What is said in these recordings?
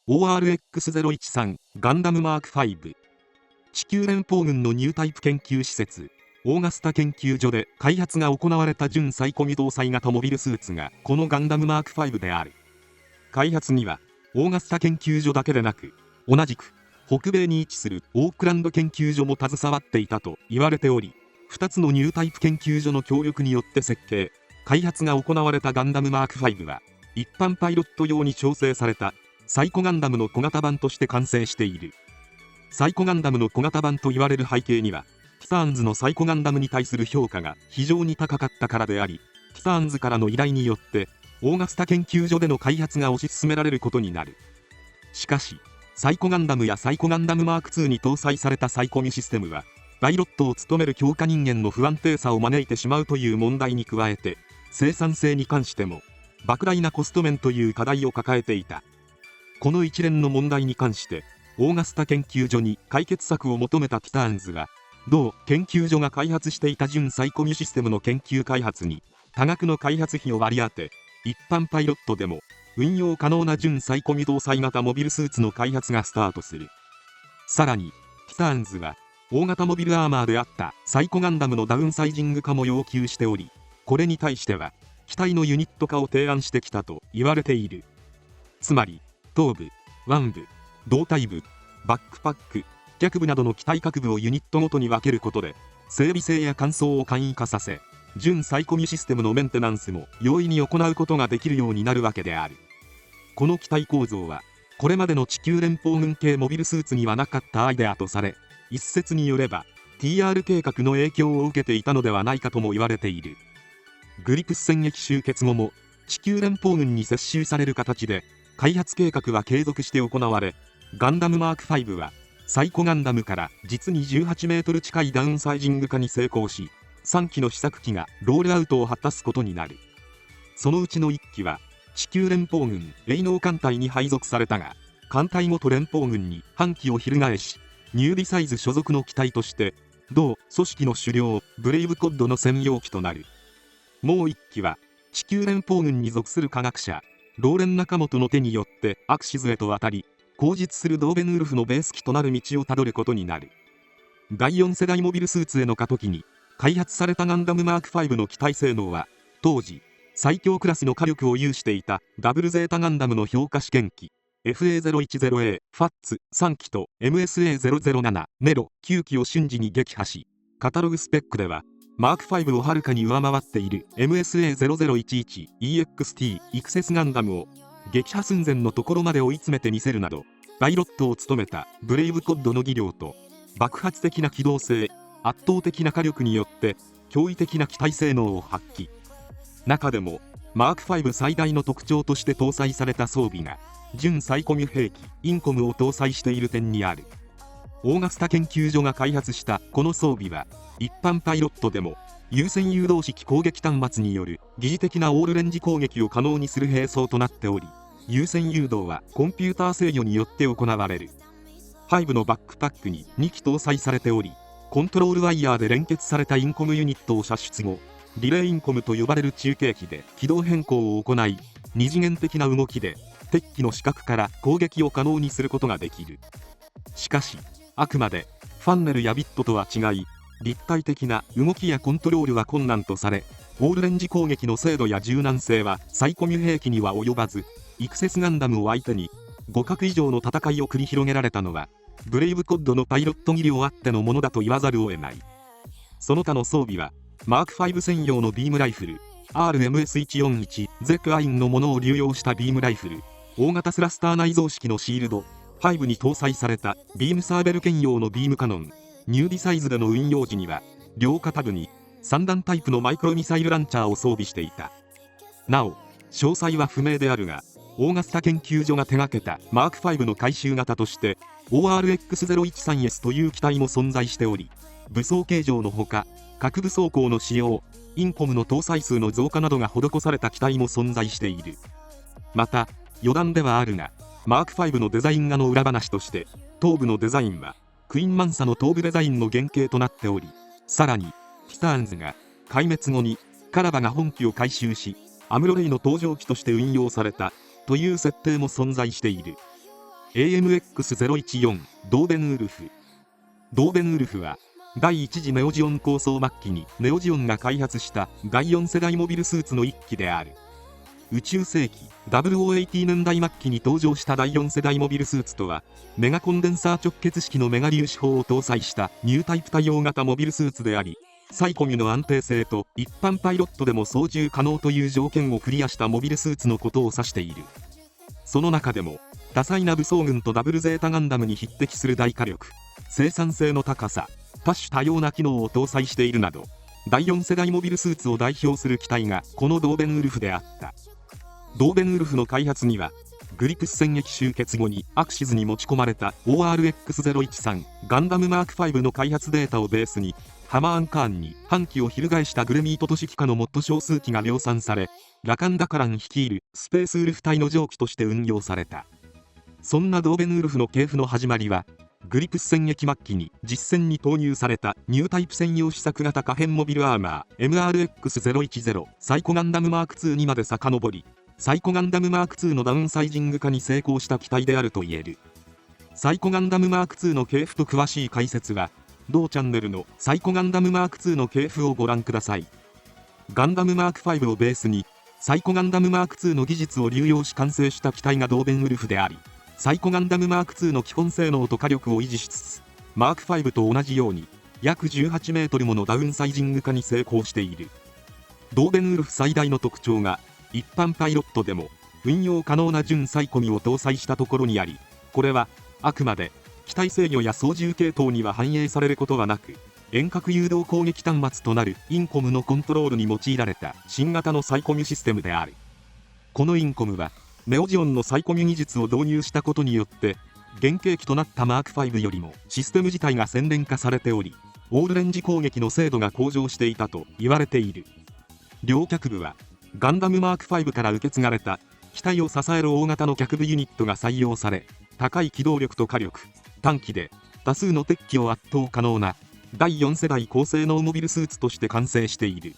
ORX-013 ガンダムマーク5。地球連邦軍のニュータイプ研究施設オーガスタ研究所で開発が行われた準サイコミ搭載型モビルスーツがこのガンダムマーク5である。開発にはオーガスタ研究所だけでなく、同じく北米に位置するオークランド研究所も携わっていたと言われており、2つのニュータイプ研究所の協力によって設計開発が行われたガンダムマーク5は、一般パイロット用に調整されたサイコガンダムの小型版として完成している。サイコガンダムの小型版と言われる背景には、ティターンズのサイコガンダムに対する評価が非常に高かったからであり、ティターンズからの依頼によってオーガスタ研究所での開発が推し進められることになる。しかしサイコガンダムやサイコガンダムマーク2に搭載されたサイコミシステムは、パイロットを務める強化人間の不安定さを招いてしまうという問題に加えて、生産性に関しても莫大なコスト面という課題を抱えていた。この一連の問題に関してオーガスタ研究所に解決策を求めたティターンズは、同研究所が開発していた準サイコミシステムの研究開発に多額の開発費を割り当て、一般パイロットでも運用可能な準サイコミ搭載型モビルスーツの開発がスタートする。さらにティターンズは大型モビルアーマーであったサイコガンダムのダウンサイジング化も要求しており、これに対しては機体のユニット化を提案してきたと言われている。つまり頭部、腕部、胴体部、バックパック、脚部などの機体各部をユニットごとに分けることで整備性や乾燥を簡易化させ、準サイコミシステムのメンテナンスも容易に行うことができるようになるわけである。この機体構造はこれまでの地球連邦軍系モビルスーツにはなかったアイデアとされ、一説によれば TR 計画の影響を受けていたのではないかとも言われている。グリプス戦役終結後も地球連邦軍に接収される形で開発計画は継続して行われ、ガンダムマーク5はサイコガンダムから実に18メートル近いダウンサイジング化に成功し、3機の試作機がロールアウトを果たすことになる。そのうちの1機は地球連邦軍レイノー艦隊に配属されたが、艦隊ごと連邦軍に反旗を翻し、ニューディサイズ所属の機体として同組織の首領ブレイブコッドの専用機となる。もう1機は地球連邦軍に属する科学者ローレン・ナカモトの手によってアクシズへと渡り、後述するドーベヌールフのベース機となる道をたどることになる。第4世代モビルスーツへの過渡期に開発されたガンダムマーク5の機体性能は、当時最強クラスの火力を有していたダブルゼータガンダムの評価試験機 FA010A ファッツ3機と MSA007 ネロ9機を瞬時に撃破し、カタログスペックではマーク5をはるかに上回っている MSA0011EXT イクセスガンダムを撃破寸前のところまで追い詰めてみせるなど、パイロットを務めたブレイブコッドの技量と爆発的な機動性、圧倒的な火力によって驚異的な機体性能を発揮。中でもマーク5最大の特徴として搭載された装備が準サイコミ兵器インコムを搭載している点にある。オーガスタ研究所が開発したこの装備は、一般パイロットでも有線誘導式攻撃端末による疑似的なオールレンジ攻撃を可能にする兵装となっており、有線誘導はコンピューター制御によって行われる。5のバックパックに2機搭載されており、コントロールワイヤーで連結されたインコムユニットを射出後、リレーインコムと呼ばれる中継機で軌道変更を行い、二次元的な動きで敵機の死角から攻撃を可能にすることができる。しかしあくまでファンネルやビットとは違い、立体的な動きやコントロールは困難とされ、オールレンジ攻撃の精度や柔軟性はサイコミュ兵器には及ばず、イクセスガンダムを相手に互角以上の戦いを繰り広げられたのはブレイブコッドのパイロット技量あってのものだと言わざるを得ない。その他の装備はマーク5専用のビームライフル RMS141 ゼクアインのものを流用したビームライフル、大型スラスター内蔵式のシールド、5に搭載されたビームサーベル兼用のビームカノン、ニューディサイズでの運用時には両肩部に3段タイプのマイクロミサイルランチャーを装備していた。なお詳細は不明であるが、オーガスタ研究所が手掛けたマーク5の回収型として ORX-013S という機体も存在しており、武装形状のほか各部装甲の使用、インコムの搭載数の増加などが施された機体も存在している。また余談ではあるが、マーク5のデザイン画の裏話として、頭部のデザインはクイーンマンサの頭部デザインの原型となっており、さらにティターンズが壊滅後にカラバが本機を回収しアムロレイの搭乗機として運用されたという設定も存在している。AMX014 ドーベンウルフ。ドーベンウルフは第一次ネオジオン構想末期にネオジオンが開発した第4世代モビルスーツの一機である。宇宙世紀0080年代末期に登場した第4世代モビルスーツとは、メガコンデンサー直結式のメガ粒子砲を搭載したニュータイプ対応型モビルスーツであり、サイコミュの安定性と一般パイロットでも操縦可能という条件をクリアしたモビルスーツのことを指している。その中でも多彩な武装群とダブルゼータガンダムに匹敵する大火力、生産性の高さ、多種多様な機能を搭載しているなど、第4世代モビルスーツを代表する機体がこのドーベンウルフであった。ドーベンウルフの開発には、グリプス戦役終結後にアクシズに持ち込まれた ORX013 ガンダムマーク5の開発データをベースに、ハマーンカーンに反旗を翻したグルミート都市機下のモッド小数機が量産され、ラカン・ダカラン率いるスペースウルフ隊の上記として運用された。そんなドーベンウルフの系譜の始まりは、グリプス戦役末期に実戦に投入されたニュータイプ専用試作型可変モビルアーマー MRX010 サイコガンダムマーク2にまで遡り、サイコガンダムマーク2のダウンサイジング化に成功した機体であると言える。サイコガンダムマーク2の系譜と詳しい解説は、同チャンネルのサイコガンダムマーク2の系譜をご覧ください。ガンダムマーク5をベースに、サイコガンダムマーク2の技術を流用し完成した機体がドーベンウルフであり、サイコガンダムマーク2の基本性能と火力を維持しつつ、マーク5と同じように約18メートルものダウンサイジング化に成功している。ドーベンウルフ最大の特徴が、一般パイロットでも運用可能な純サイコミを搭載したところにあり、これはあくまで機体制御や操縦系統には反映されることはなく、遠隔誘導攻撃端末となるインコムのコントロールに用いられた新型のサイコミュシステムである。このインコムはネオジオンのサイコミュ技術を導入したことによって、原型機となったマーク5よりもシステム自体が洗練化されており、オールレンジ攻撃の精度が向上していたと言われている。両脚部はガンダムマーク5から受け継がれた機体を支える大型の脚部ユニットが採用され、高い機動力と火力、短期で多数の敵機を圧倒可能な第4世代高性能モビルスーツとして完成している。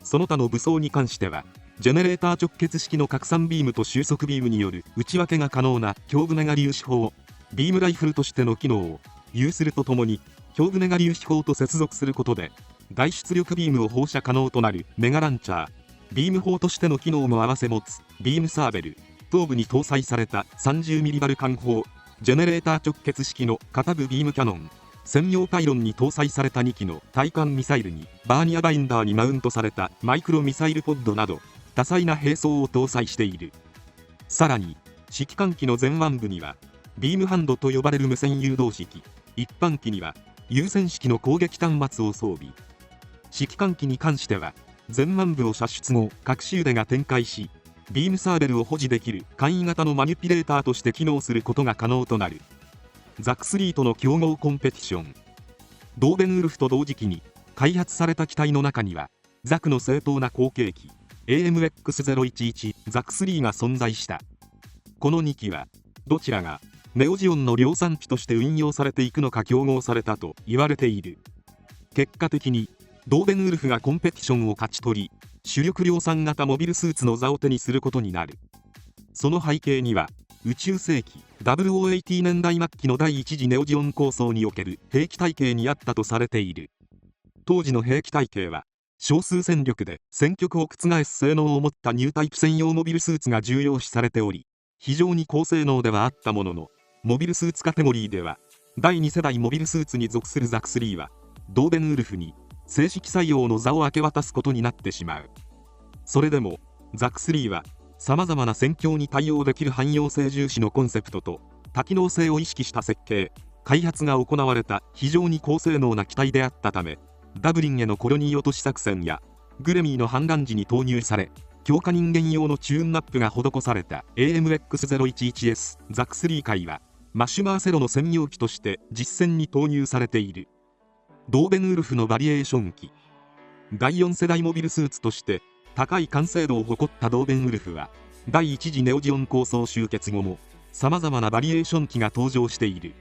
その他の武装に関しては、ジェネレーター直結式の拡散ビームと収束ビームによる打ち分けが可能な胸部ネガ粒子砲、ビームライフルとしての機能を有するとともに、胸部ネガ粒子砲と接続することで大出力ビームを放射可能となるメガランチャー、ビーム砲としての機能も併せ持つビームサーベル、頭部に搭載された30ミリバル艦砲、ジェネレーター直結式の片部ビームキャノン、専用パイロンに搭載された2機の対艦ミサイルにバーニアバインダーにマウントされたマイクロミサイルポッドなど多彩な兵装を搭載している。さらに指揮官機の前腕部にはビームハンドと呼ばれる無線誘導式、一般機には有線式の攻撃端末を装備。指揮官機に関しては前腕部を射出後各種腕が展開し、ビームサーベルを保持できる簡易型のマニピュレーターとして機能することが可能となる。ザク3との競合コンペティション。ドーベンウルフと同時期に開発された機体の中には、ザクの正当な後継機 AMX011 ザク3が存在した。この2機はどちらがネオジオンの量産機として運用されていくのか競合されたと言われている。結果的にドーベンウルフがコンペティションを勝ち取り、主力量産型モビルスーツの座を手にすることになる。その背景には、宇宙世紀0080年代末期の第一次ネオジオン構想における兵器体系にあったとされている。当時の兵器体系は少数戦力で戦局を覆す性能を持ったニュータイプ専用モビルスーツが重要視されており、非常に高性能ではあったものの、モビルスーツカテゴリーでは第2世代モビルスーツに属するザク3はドーベンウルフに正式採用の座を明け渡すことになってしまう。それでもザク3はさまざまな戦況に対応できる汎用性重視のコンセプトと多機能性を意識した設計開発が行われた非常に高性能な機体であったため、ダブリンへのコロニー落とし作戦やグレミーの反乱時に投入され、強化人間用のチューンナップが施された AMX011S ザク3回はマシュマーセロの専用機として実戦に投入されている。ドーベンウルフのバリエーション機。第4世代モビルスーツとして高い完成度を誇ったドーベンウルフは第一次ネオジオン構想終結後もさまざまなバリエーション機が登場している。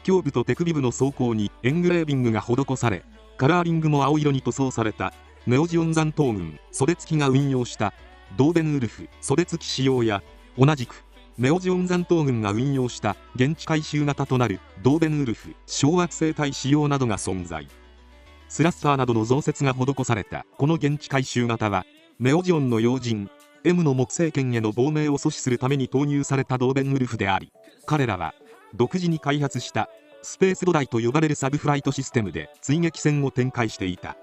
胸部と手首部の装甲にエングレービングが施され、カラーリングも青色に塗装されたネオジオン残党軍袖付きが運用したドーベンウルフ袖付き仕様や、同じくネオジオン残党軍が運用した現地回収型となるドーベンウルフ小惑星帯仕様などが存在。スラッサーなどの増設が施されたこの現地回収型は、ネオジオンの要人 M の木星圏への亡命を阻止するために投入されたドーベンウルフであり、彼らは独自に開発したスペースドライと呼ばれるサブフライトシステムで追撃戦を展開していた。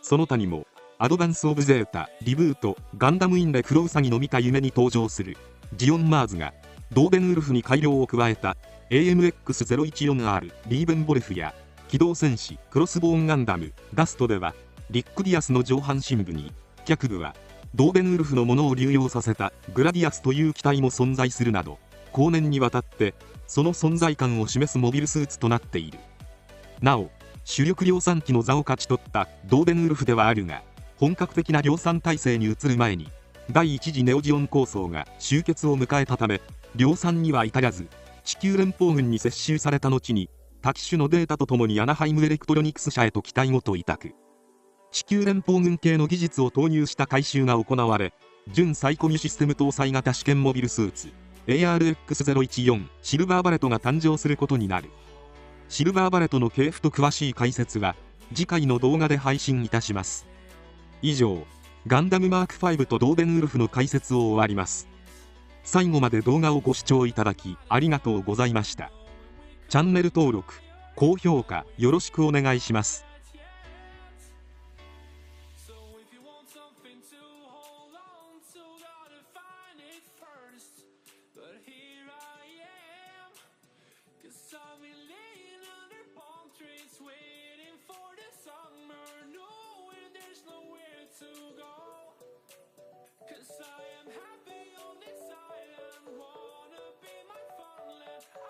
その他にもアドバンス・オブ・ゼータ、リブート、ガンダム・インレ・クロウサギの見た夢に登場するジオン・マーズがドーベンウルフに改良を加えた AMX-014R リーベンボルフや機動戦士クロスボーンガンダムガストでは、リック・ディアスの上半身部に脚部はドーベンウルフのものを流用させたグラディアスという機体も存在するなど、後年にわたってその存在感を示すモビルスーツとなっている。なお主力量産機の座を勝ち取ったドーベンウルフではあるが、本格的な量産体制に移る前に第一次ネオジオン構想が終結を迎えたため、量産には至らず地球連邦軍に接収された後に多機種のデータとともにアナハイムエレクトロニクス社へと機体ごと委託。地球連邦軍系の技術を投入した改修が行われ、準サイコミュシステム搭載型試験モビルスーツ ARX-014 シルバーバレットが誕生することになる。シルバーバレットの系譜と詳しい解説は次回の動画で配信いたします。以上、ガンダムマーク5とドーベンウルフの解説を終わります。最後まで動画をご視聴いただきありがとうございました。チャンネル登録、高評価よろしくお願いします。I've been laying under palm trees waiting for the summer, knowing there's nowhere to